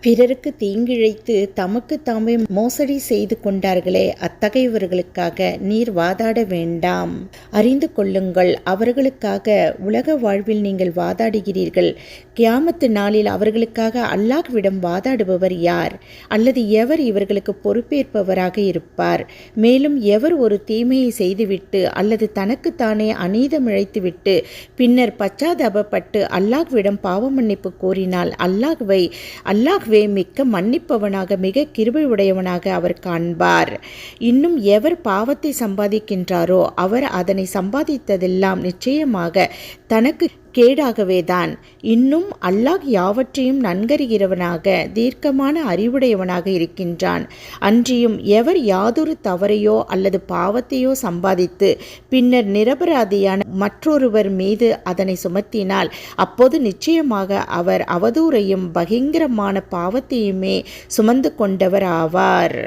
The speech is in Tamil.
பிறருக்கு தீங்கிழைத்து தமக்கு தாமே மோசடி செய்து கொண்டார்களே, அத்தகையவர்களுக்காக நீர் வாதாட வேண்டாம். அறிந்து கொள்ளுங்கள், அவர்களுக்காக உலக வாழ்வில் நீங்கள் வாதாடுகிறீர்கள். கியாமத்து நாளில் அவர்களுக்காக அல்லாஹ்விடம் வாதாடுபவர் யார்? அல்லது எவர் இவர்களுக்கு பொறுப்பேற்பவராக இருப்பார்? மேலும் எவர் ஒரு தீமையை செய்துவிட்டு அல்லது தனக்குத்தானே அநீதமிழைத்துவிட்டு பின்னர் பச்சாதாபப்பட்டு அல்லாஹ்விடம் பாவ மன்னிப்பு கோரினால் அல்லாஹ்வே மிக்க மன்னிப்பவனாக மிக கிருபை உடையவனாக அவர் காண்பார். இன்னும் எவர் பாவத்தை சம்பாதிக்கின்றாரோ அவர் அதனை சம்பாதித்ததெல்லாம் நிச்சயமாக தனக்கு கேடாகவேதான். இன்னும் அல்லாஹ் யாவற்றையும் நன்கறிகிறவனாக தீர்க்கமான அறிவுடையவனாக இருக்கின்றான். அன்றியும் எவர் யாதொரு தவறையோ அல்லது பாவத்தையோ சம்பாதித்து பின்னர் நிரபராதியான மற்றொருவர் மீது அதனை சுமத்தினால் அப்போது நிச்சயமாக அவர் அவதூறையும் பகிங்கரமான பாவத்தையுமே சுமந்து கொண்டவர் ஆவார்.